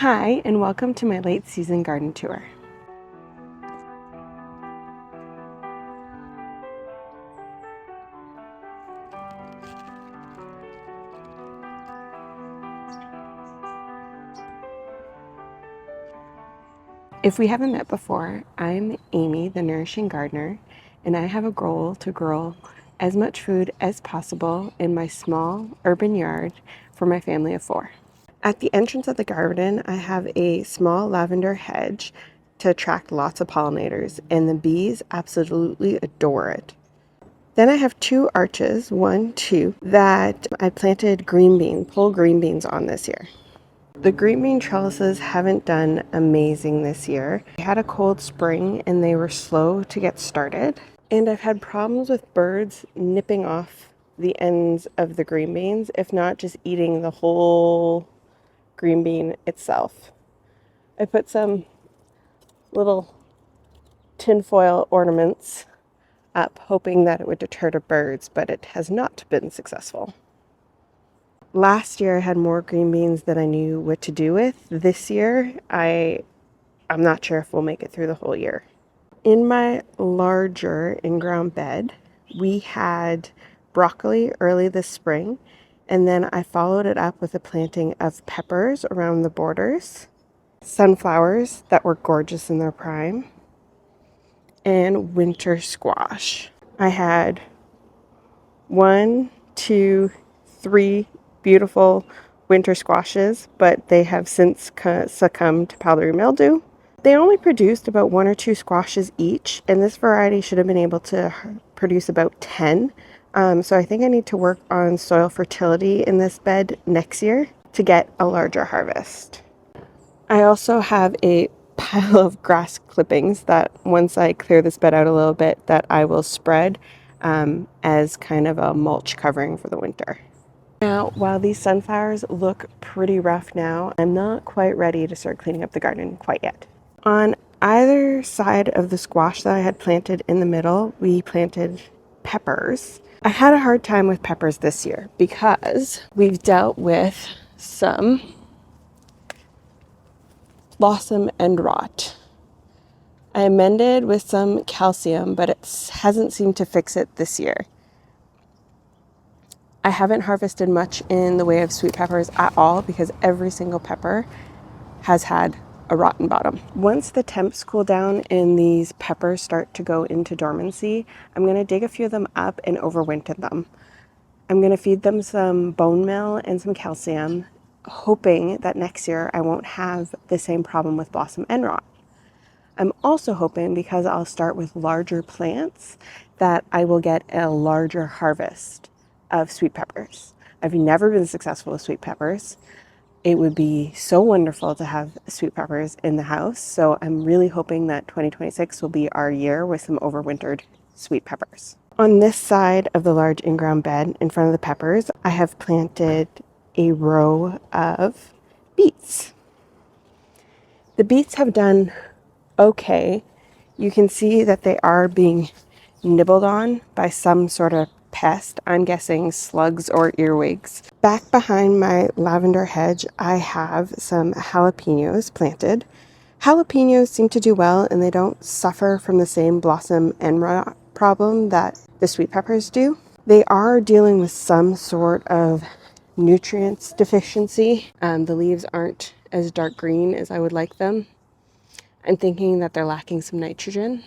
Hi, and welcome to my late season garden tour. If we haven't met before, I'm Amy, the Nourishing Gardener, and I have a goal to grow as much food as possible in my small urban yard for my family of 4. At the entrance of the garden, I have a small lavender hedge to attract lots of pollinators, and the bees absolutely adore it. Then I have 2 arches, 1, 2, that I planted pole green beans on this year. The green bean trellises haven't done amazing this year. I had a cold spring and they were slow to get started. And I've had problems with birds nipping off the ends of the green beans, if not just eating the whole green bean itself. I put some little tinfoil ornaments up, hoping that it would deter the birds, but it has not been successful. Last year I had more green beans than I knew what to do with. This year I'm not sure if we'll make it through the whole year. In my larger in-ground bed, we had broccoli early this spring, and then I followed it up with a planting of peppers around the borders, sunflowers that were gorgeous in their prime, and winter squash. I had 1, 2, 3 beautiful winter squashes, but they have since succumbed to powdery mildew. They only produced about 1 or 2 squashes each, and this variety should have been able to produce about 10. So I think I need to work on soil fertility in this bed next year to get a larger harvest. I also have a pile of grass clippings that once I clear this bed out a little bit that I will spread as kind of a mulch covering for the winter. Now, while these sunflowers look pretty rough now, I'm not quite ready to start cleaning up the garden quite yet. On either side of the squash that I had planted in the middle, we planted peppers. I had a hard time with peppers this year because we've dealt with some blossom end rot. I amended with some calcium, but it hasn't seemed to fix it this year. I haven't harvested much in the way of sweet peppers at all because every single pepper has had a rotten bottom. Once the temps cool down and these peppers start to go into dormancy, I'm going to dig a few of them up and overwinter them. I'm going to feed them some bone meal and some calcium, hoping that next year I won't have the same problem with blossom end rot. I'm also hoping, because I'll start with larger plants, that I will get a larger harvest of sweet peppers. I've never been successful with sweet peppers. It would be so wonderful to have sweet peppers in the house, so I'm really hoping that 2026 will be our year with some overwintered sweet peppers. On this side of the large in-ground bed in front of the peppers, I have planted a row of beets. The beets have done okay. You can see that they are being nibbled on by some sort of pest. I'm guessing slugs or earwigs. Back behind my lavender hedge, I have some jalapenos planted. Jalapenos seem to do well and they don't suffer from the same blossom end rot problem that the sweet peppers do. They are dealing with some sort of nutrients deficiency. The leaves aren't as dark green as I would like them. I'm thinking that they're lacking some nitrogen.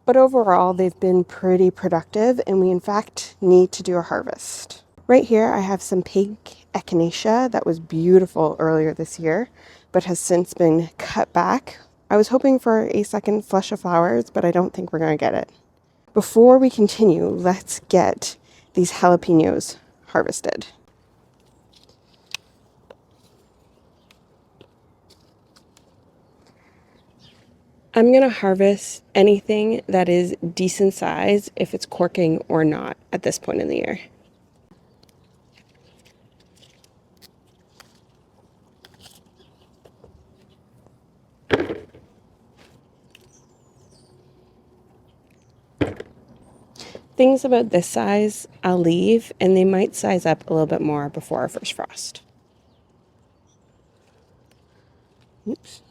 But overall, they've been pretty productive, and we in fact need to do a harvest. Right here, I have some pink echinacea that was beautiful earlier this year, but has since been cut back. I was hoping for a second flush of flowers, but I don't think we're going to get it. Before we continue, let's get these jalapenos harvested. I'm going to harvest anything that is decent size, if it's corking or not, at this point in the year. Things about this size I'll leave, and they might size up a little bit more before our first frost. Oops.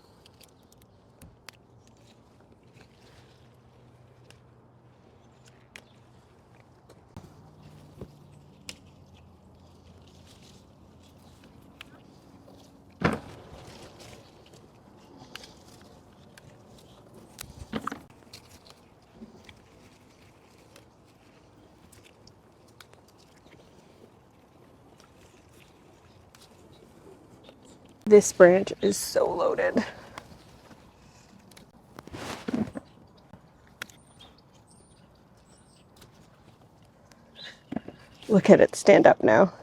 This branch is so loaded. Look at it stand up now.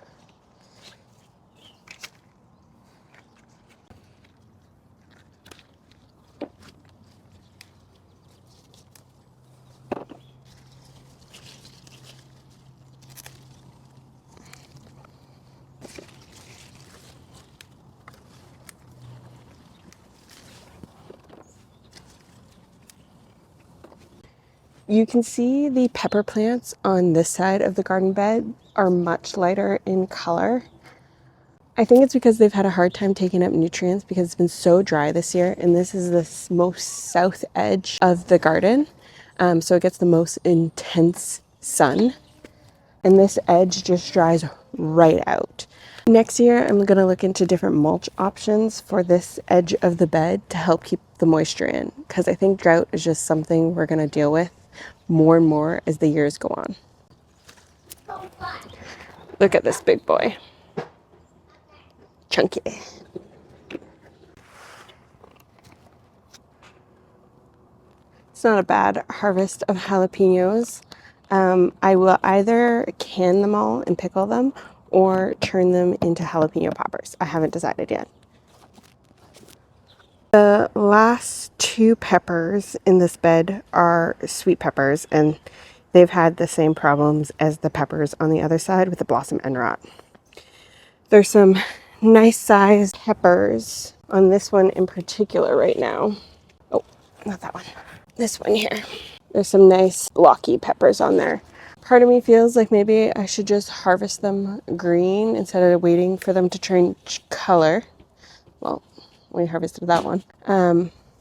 You can see the pepper plants on this side of the garden bed are much lighter in color. I think it's because they've had a hard time taking up nutrients because it's been so dry this year, and this is the most south edge of the garden, so it gets the most intense sun, and this edge just dries right out. Next year, I'm going to look into different mulch options for this edge of the bed to help keep the moisture in, because I think drought is just something we're going to deal with more and more as the years go on. Look at this big boy. Chunky. It's not a bad harvest of jalapenos. I will either can them all and pickle them or turn them into jalapeno poppers. I haven't decided yet. The last two peppers in this bed are sweet peppers, and they've had the same problems as the peppers on the other side with the blossom end rot. There's some nice sized peppers on this one in particular right now. Oh, not that one. This one here. There's some nice blocky peppers on there. Part of me feels like maybe I should just harvest them green instead of waiting for them to change color. Well, we harvested that one.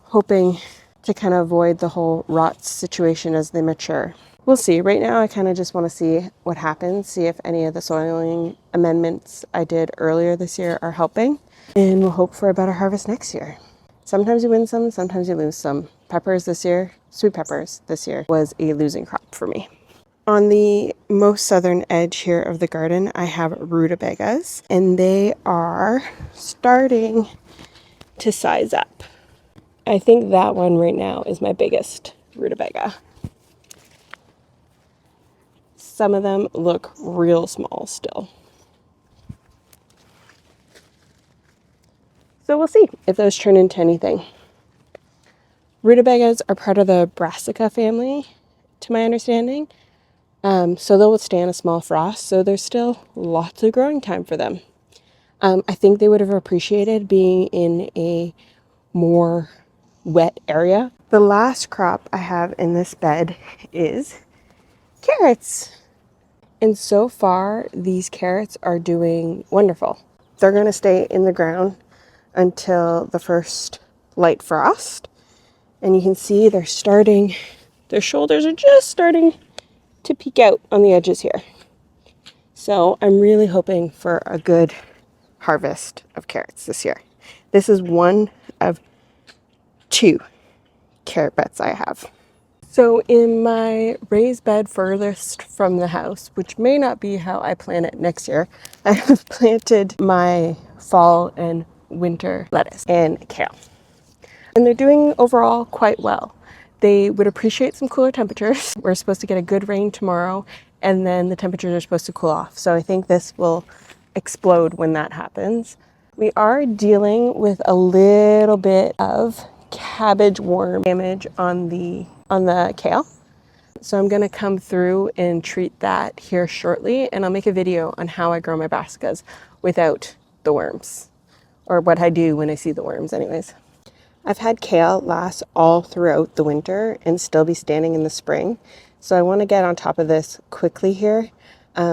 Hoping to kind of avoid the whole rot situation as they mature. We'll see. Right now, I kind of just want to see what happens, see if any of the soiling amendments I did earlier this year are helping, and we'll hope for a better harvest next year. Sometimes you win some, sometimes you lose some. Peppers this year, sweet peppers this year, was a losing crop for me. On the most southern edge here of the garden, I have rutabagas, and they are starting to size up. I think that one right now is my biggest rutabaga. Some of them look real small still. So we'll see if those turn into anything. Rutabagas are part of the Brassica family, to my understanding. So they'll withstand a small frost, so there's still lots of growing time for them. I think they would have appreciated being in a more wet area. The last crop I have in this bed is carrots. And so far, these carrots are doing wonderful. They're going to stay in the ground until the first light frost. And you can see their shoulders are just starting to peek out on the edges here. So I'm really hoping for a good harvest of carrots this year. This is one of 2 carrot beds I have. So in my raised bed furthest from the house, which may not be how I plan it next year, I have planted my fall and winter lettuce and kale. And they're doing overall quite well. They would appreciate some cooler temperatures. We're supposed to get a good rain tomorrow, and then the temperatures are supposed to cool off. So I think this will explode when that happens. We are dealing with a little bit of cabbage worm damage on the kale. So I'm going to come through and treat that here shortly, and I'll make a video on how I grow my brassicas without the worms, or what I do when I see the worms anyways. I've had kale last all throughout the winter and still be standing in the spring. So I want to get on top of this quickly here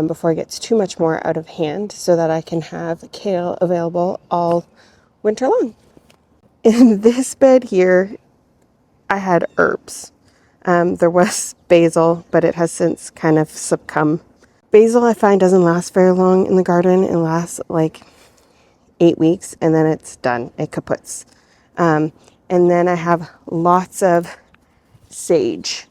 before it gets too much more out of hand, so that I can have kale available all winter long. In this bed here, I had herbs. There was basil, but it has since kind of succumbed. Basil, I find, doesn't last very long in the garden. It lasts like 8 weeks and then it's done. It kaputs. And then I have lots of sage.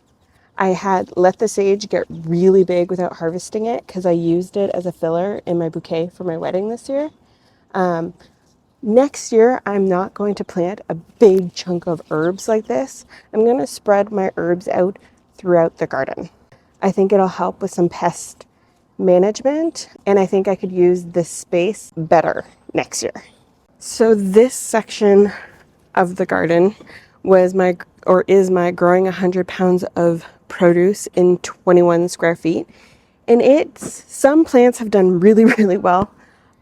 I had let the sage get really big without harvesting it because I used it as a filler in my bouquet for my wedding this year. Next year, I'm not going to plant a big chunk of herbs like this. I'm going to spread my herbs out throughout the garden. I think it'll help with some pest management, and I think I could use this space better next year. So this section of the garden is my growing 100 pounds of produce in 21 square feet. And some plants have done really, really well.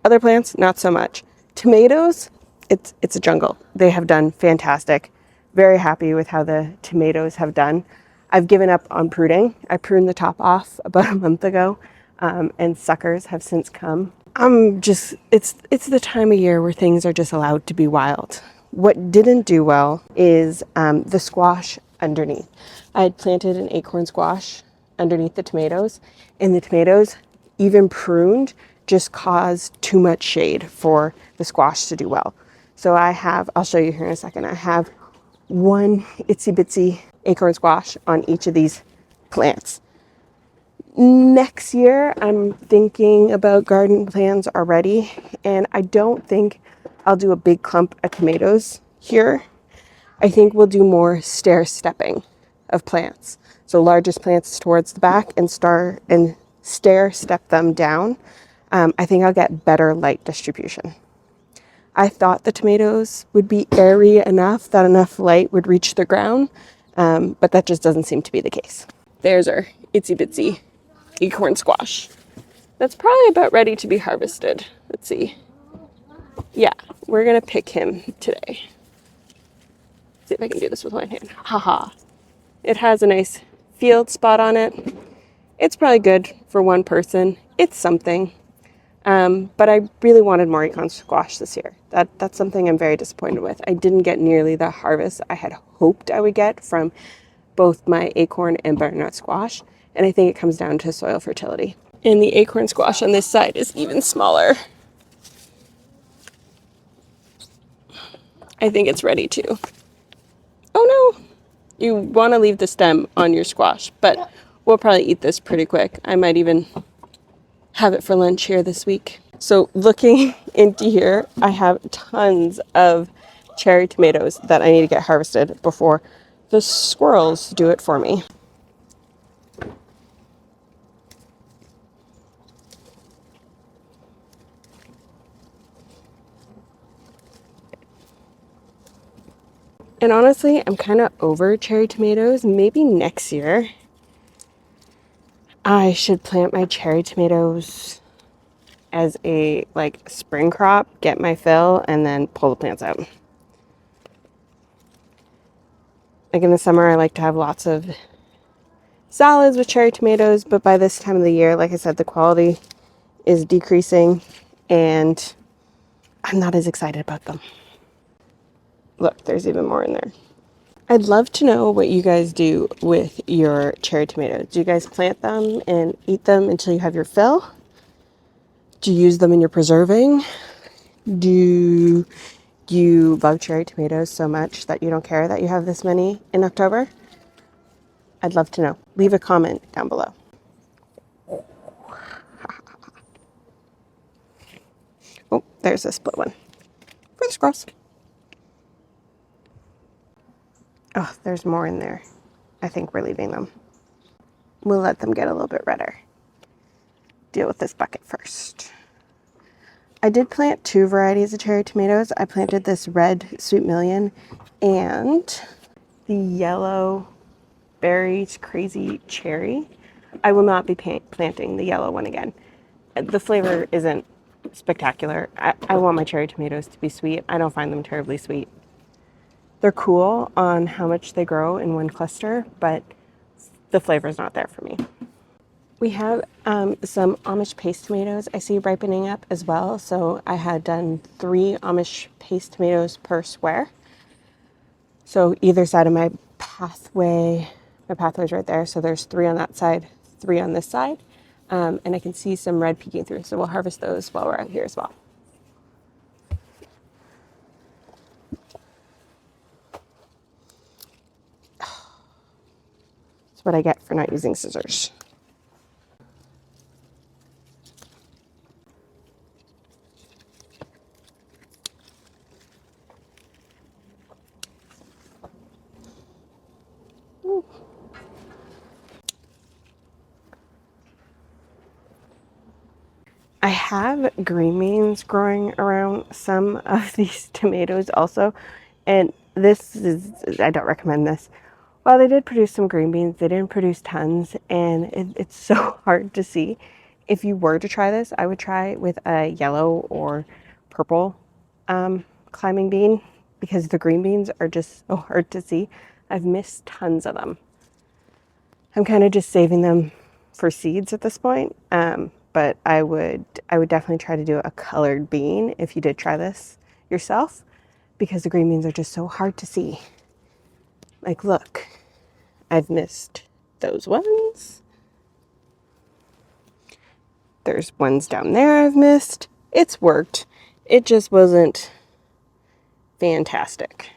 Other plants, not so much. Tomatoes, it's a jungle. They have done fantastic. Very happy with how the tomatoes have done. I've given up on pruning. I pruned the top off about a month ago, and suckers have since come. It's the time of year where things are just allowed to be wild. What didn't do well is the squash underneath. I had planted an acorn squash underneath the tomatoes, and the tomatoes, even pruned, just caused too much shade for the squash to do well. So I'll show you here in a second, I have one itsy bitsy acorn squash on each of these plants. Next year, I'm thinking about garden plans already, and I don't think I'll do a big clump of tomatoes here. I think we'll do more stair stepping of plants. So largest plants towards the back and stair step them down. I think I'll get better light distribution. I thought the tomatoes would be airy enough that enough light would reach the ground, but that just doesn't seem to be the case. There's our itsy bitsy acorn squash. That's probably about ready to be harvested. Let's see. Yeah, we're gonna pick him today. See if I can do this with one hand. Haha. It has a nice field spot on it. It's probably good for one person. It's something. But I really wanted more acorn squash this year. That's something I'm very disappointed with. I didn't get nearly the harvest I had hoped I would get from both my acorn and butternut squash. And I think it comes down to soil fertility. And the acorn squash on this side is even smaller. I think it's ready to. Oh no! You want to leave the stem on your squash, but we'll probably eat this pretty quick. I might even have it for lunch here this week. So looking into here, I have tons of cherry tomatoes that I need to get harvested before the squirrels do it for me. And honestly, I'm kind of over cherry tomatoes. Maybe next year I should plant my cherry tomatoes as a spring crop, get my fill, and then pull the plants out. Like in the summer, I like to have lots of salads with cherry tomatoes, but by this time of the year, like I said, the quality is decreasing and I'm not as excited about them. Look, there's even more in there. I'd love to know what you guys do with your cherry tomatoes. Do you guys plant them and eat them until you have your fill? Do you use them in your preserving? Do you love cherry tomatoes so much that you don't care that you have this many in October? I'd love to know. Leave a comment down below. Oh, there's a split one. For the squirrels. Oh, there's more in there. I think we're leaving them. We'll let them get a little bit redder. Deal with this bucket first. I did plant 2 varieties of cherry tomatoes. I planted this red sweet million and the yellow berries crazy cherry. I will not be planting the yellow one again. The flavor isn't spectacular. I want my cherry tomatoes to be sweet. I don't find them terribly sweet. They're cool on how much they grow in one cluster, but the flavor is not there for me. We have some Amish paste tomatoes I see ripening up as well. So I had done 3 Amish paste tomatoes per square. So either side of my pathway's right there. So there's 3 on that side, 3 on this side. And I can see some red peeking through. So we'll harvest those while we're out here as well. That's what I get for not using scissors. I have green beans growing around some of these tomatoes also, and I don't recommend this. While they did produce some green beans, they didn't produce tons, and it's so hard to see. If you were to try this, I would try with a yellow or purple climbing bean, because the green beans are just so hard to see. I've missed tons of them. I'm kind of just saving them for seeds at this point. But I would definitely try to do a colored bean if you did try this yourself, because the green beans are just so hard to see. Like, look, I've missed those ones. There's ones down there I've missed. It's worked. It just wasn't fantastic.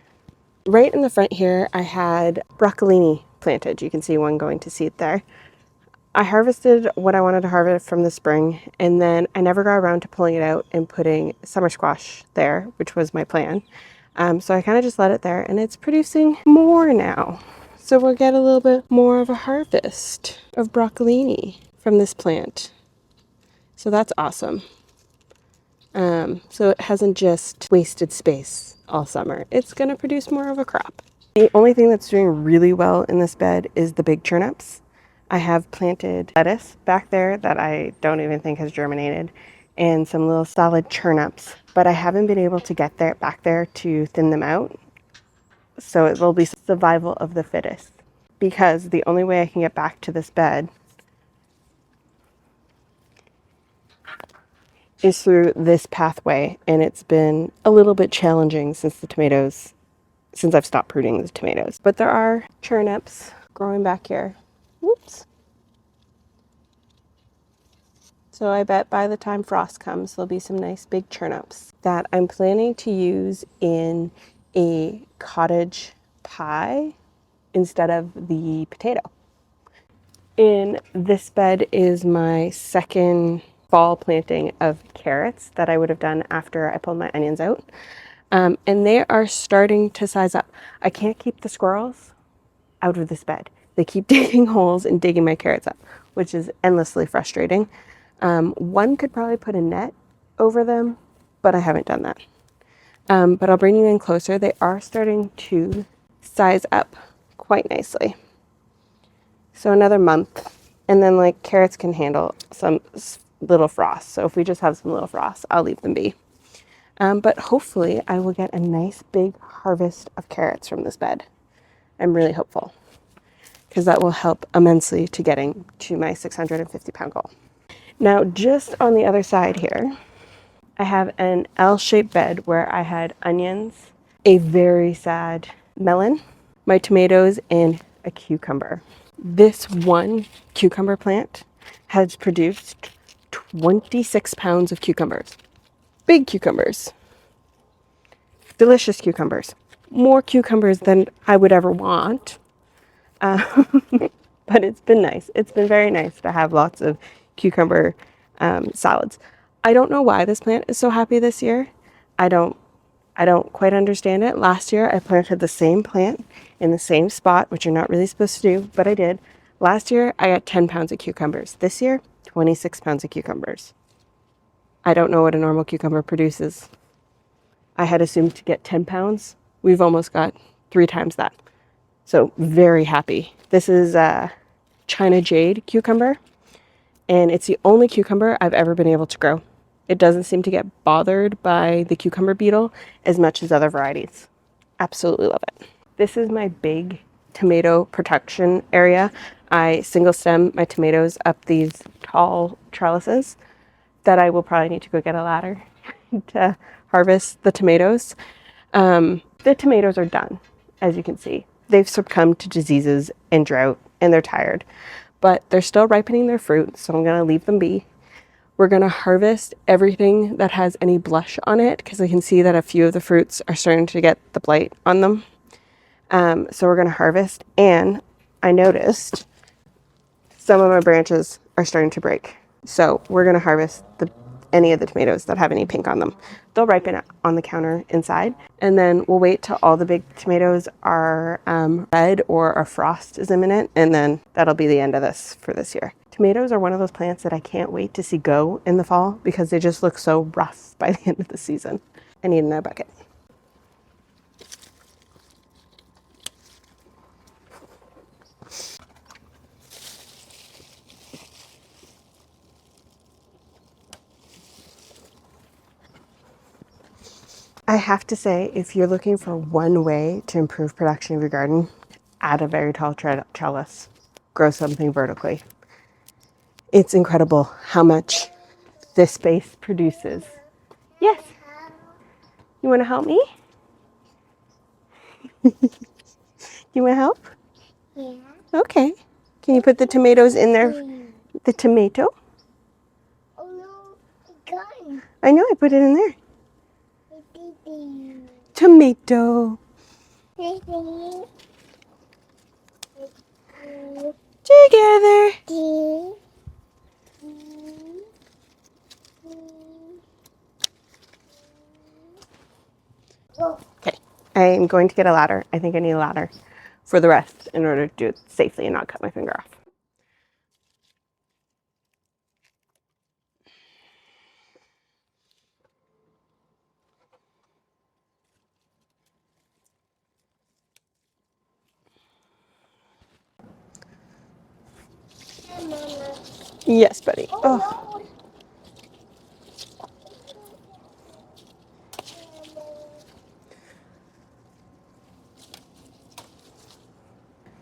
Right in the front here, I had broccolini planted. You can see one going to seed there. I harvested what I wanted to harvest from the spring, and then I never got around to pulling it out and putting summer squash there, which was my plan. So I kind of just let it there, and it's producing more now. So we'll get a little bit more of a harvest of broccolini from this plant. So that's awesome. So it hasn't just wasted space all summer. It's going to produce more of a crop. The only thing that's doing really well in this bed is the big turnips. I have planted lettuce back there that I don't even think has germinated, and some little solid turnips, but I haven't been able to get back there to thin them out. So it will be survival of the fittest, because the only way I can get back to this bed is through this pathway, and it's been a little bit challenging since I've stopped pruning the tomatoes. But there are turnips growing back here. Whoops. So I bet by the time frost comes, there'll be some nice big turnips that I'm planning to use in a cottage pie instead of the potato. In this bed is my second fall planting of carrots that I would have done after I pulled my onions out. And they are starting to size up. I can't keep the squirrels out of this bed. They keep digging holes and digging my carrots up, which is endlessly frustrating. One could probably put a net over them, but I haven't done that. But I'll bring you in closer. They are starting to size up quite nicely. So another month, and then like carrots can handle some little frost. So if we just have some little frost, I'll leave them be. But hopefully I will get a nice big harvest of carrots from this bed. I'm really hopeful, because that will help immensely to getting to my 650-pound goal. Now, just on the other side here, I have an L-shaped bed where I had onions, a very sad melon, my tomatoes, and a cucumber. This one cucumber plant has produced 26 pounds of cucumbers. Big cucumbers. Delicious cucumbers. More cucumbers than I would ever want. But it's been nice. It's been very nice to have lots of cucumber salads. I don't know why this plant is so happy this year. I don't quite understand it. Last year I planted the same plant in the same spot, which you're not really supposed to do, but I did. Last year I got 10 pounds of cucumbers. This year, 26 pounds of cucumbers. I don't know what a normal cucumber produces. I had assumed to get 10 pounds. We've almost got 3 times that. So very happy. This is a China Jade cucumber, and it's the only cucumber I've ever been able to grow. It doesn't seem to get bothered by the cucumber beetle as much as other varieties. Absolutely love it. This is my big tomato protection area. I single stem my tomatoes up these tall trellises that I will probably need to go get a ladder to harvest the tomatoes. The tomatoes are done. as you can see. They've succumbed to diseases and drought, and they're tired. But they're still ripening their fruit, so I'm going to leave them be. We're going to harvest everything that has any blush on it, because I can see that a few of the fruits are starting to get the blight on them. So we're going to harvest, and I noticed some of my branches are starting to break. So we're going to harvest any of the tomatoes that have any pink on them. They'll ripen on the counter inside, and then we'll wait till all the big tomatoes are red or a frost is imminent, and then that'll be the end of this for this year. Tomatoes are one of those plants that I can't wait to see go in the fall because they just look so rough by the end of the season. I need another bucket. I have to say, if you're looking for one way to improve production of your garden, add a very tall trellis. Grow something vertically. It's incredible how much this space produces. Yes. You want to help me? You want to help? Yeah. Okay. Can you put the tomatoes in there? The tomato? Oh no, it's gone. I know, I put it in there. Tomato. Together. Okay, I am going to get a ladder. I think I need a ladder for the rest in order to do it safely and not cut my finger off. Yes, buddy. Oh.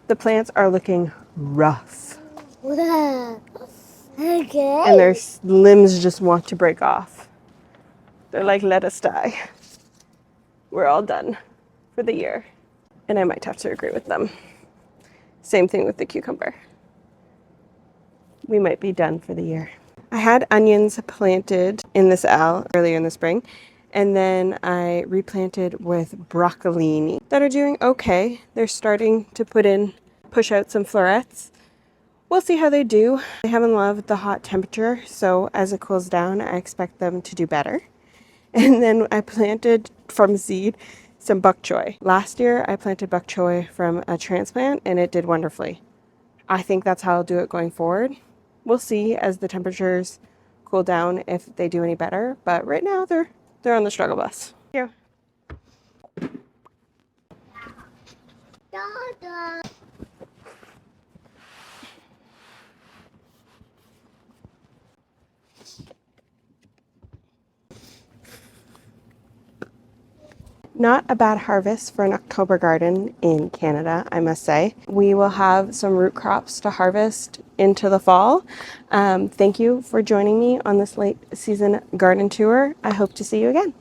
The plants are looking rough. Okay. And their limbs just want to break off. They're like, let us die. We're all done for the year. And I might have to agree with them. Same thing with the cucumber. We might be done for the year. I had onions planted in this L earlier in the spring, and then I replanted with broccolini that are doing okay. They're starting to push out some florets. We'll see how they do. They haven't loved the hot temperature, so as it cools down, I expect them to do better. And then I planted from seed some bok choy. Last year, I planted bok choy from a transplant, and it did wonderfully. I think that's how I'll do it going forward. We'll see as the temperatures cool down if they do any better, but right now they're on the struggle bus. Here. Dada. Not a bad harvest for an October garden in Canada, I must say. We will have some root crops to harvest into the fall. Thank you for joining me on this late season garden tour. I hope to see you again.